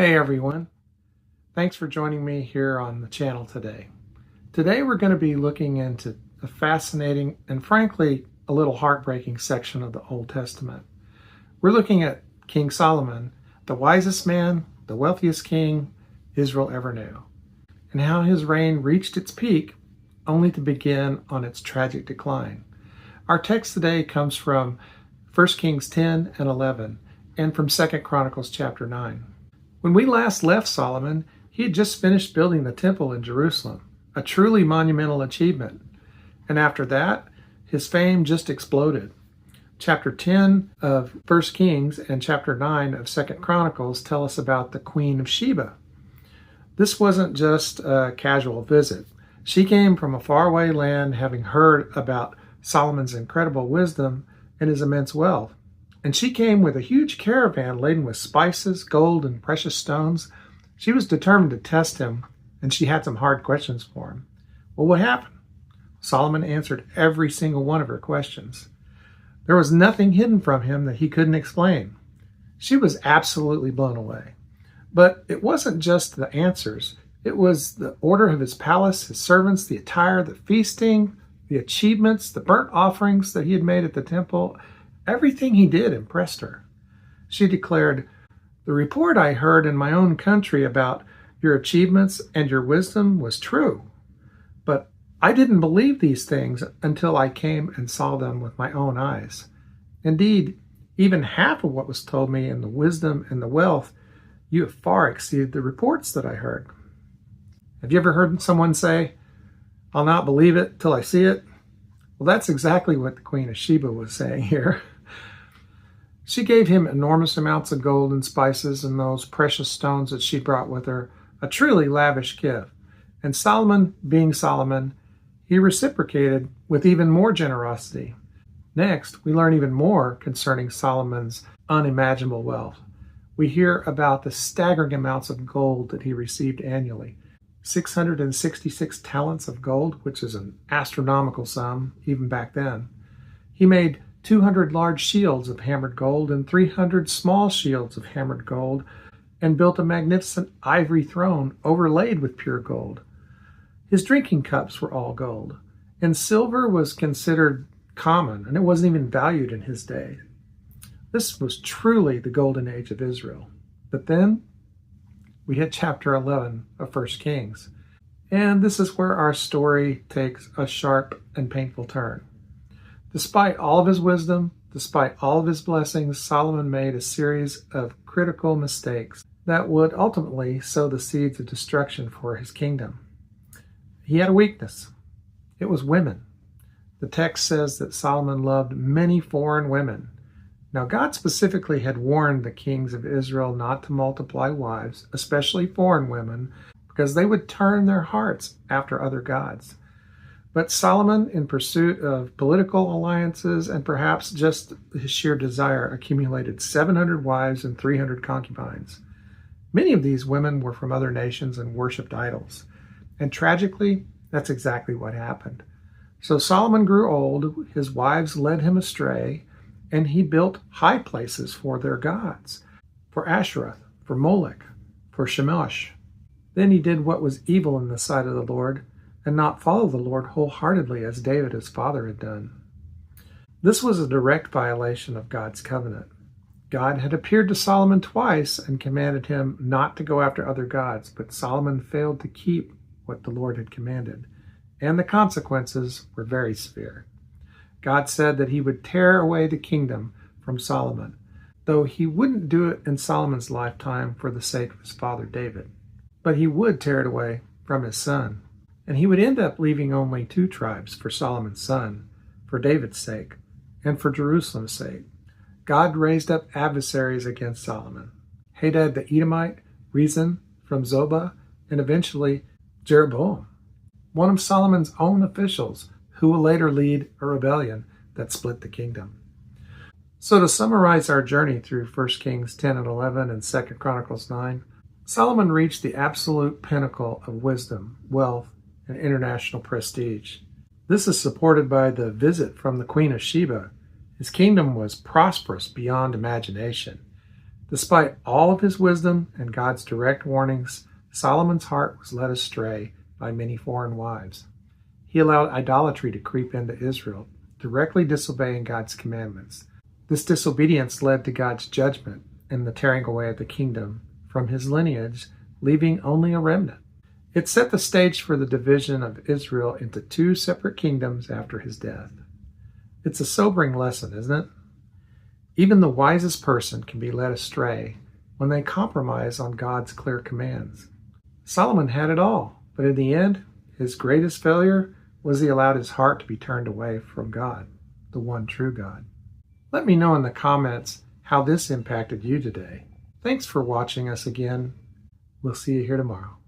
Hey everyone, thanks for joining me here on the channel today. Today we're going to be looking into a fascinating and frankly a little heartbreaking section of the Old Testament. We're looking at King Solomon, the wisest man, the wealthiest king Israel ever knew, and how his reign reached its peak only to begin on its tragic decline. Our text today comes from 1 Kings 10 and 11 and from 2 Chronicles chapter 9. When we last left Solomon, he had just finished building the temple in Jerusalem, a truly monumental achievement. And after that, his fame just exploded. Chapter 10 of 1 Kings and chapter 9 of 2 Chronicles tell us about the Queen of Sheba. This wasn't just a casual visit. She came from a faraway land, having heard about Solomon's incredible wisdom and his immense wealth. And she came with a huge caravan laden with spices, gold, and precious stones. She was determined to test him, and she had some hard questions for him. Well, what happened? Solomon answered every single one of her questions. There was nothing hidden from him that he couldn't explain. She was absolutely blown away. But it wasn't just the answers. It was the order of his palace, his servants, the attire, the feasting, the achievements, the burnt offerings that he had made at the temple. Everything he did impressed her. She declared, "The report I heard in my own country about your achievements and your wisdom was true. But I didn't believe these things until I came and saw them with my own eyes. Indeed, even half of what was told me in the wisdom and the wealth, you have far exceeded the reports that I heard." Have you ever heard someone say, "I'll not believe it till I see it"? Well, that's exactly what the Queen of Sheba was saying here. She gave him enormous amounts of gold and spices and those precious stones that she brought with her, a truly lavish gift. And Solomon, being Solomon, he reciprocated with even more generosity. Next, we learn even more concerning Solomon's unimaginable wealth. We hear about the staggering amounts of gold that he received annually. 666 talents of gold, which is an astronomical sum even back then. He made 200 large shields of hammered gold and 300 small shields of hammered gold, and built a magnificent ivory throne overlaid with pure gold. His drinking cups were all gold, and silver was considered common, and it wasn't even valued in his day. This was truly the golden age of Israel. But then we hit chapter 11 of 1 Kings, and this is where our story takes a sharp and painful turn. Despite all of his wisdom, despite all of his blessings, Solomon made a series of critical mistakes that would ultimately sow the seeds of destruction for his kingdom. He had a weakness. It was women. The text says that Solomon loved many foreign women. Now, God specifically had warned the kings of Israel not to multiply wives, especially foreign women, because they would turn their hearts after other gods. But Solomon, in pursuit of political alliances and perhaps just his sheer desire, accumulated 700 wives and 300 concubines. Many of these women were from other nations and worshipped idols. And tragically, that's exactly what happened. So Solomon grew old, his wives led him astray, and he built high places for their gods, for Asherah, for Molech, for Chemosh. Then he did what was evil in the sight of the Lord, and not follow the Lord wholeheartedly as David his father had done. This was a direct violation of God's covenant. God had appeared to Solomon twice and commanded him not to go after other gods, but Solomon failed to keep what the Lord had commanded, and the consequences were very severe. God said that he would tear away the kingdom from Solomon, though he wouldn't do it in Solomon's lifetime for the sake of his father David. But he would tear it away from his son. And he would end up leaving only 2 tribes for Solomon's son, for David's sake, and for Jerusalem's sake. God raised up adversaries against Solomon: Hadad the Edomite, Rezin from Zobah, and eventually Jeroboam, one of Solomon's own officials, who will later lead a rebellion that split the kingdom. So to summarize our journey through 1 Kings 10 and 11 and 2 Chronicles 9, Solomon reached the absolute pinnacle of wisdom, wealth, and international prestige. This is supported by the visit from the Queen of Sheba. His kingdom was prosperous beyond imagination. Despite all of his wisdom and God's direct warnings, Solomon's heart was led astray by many foreign wives. He allowed idolatry to creep into Israel, directly disobeying God's commandments. This disobedience led to God's judgment and the tearing away of the kingdom from his lineage, leaving only a remnant. It set the stage for the division of Israel into two separate kingdoms after his death. It's a sobering lesson, isn't it? Even the wisest person can be led astray when they compromise on God's clear commands. Solomon had it all, but in the end, his greatest failure was he allowed his heart to be turned away from God, the one true God. Let me know in the comments how this impacted you today. Thanks for watching us again. We'll see you here tomorrow.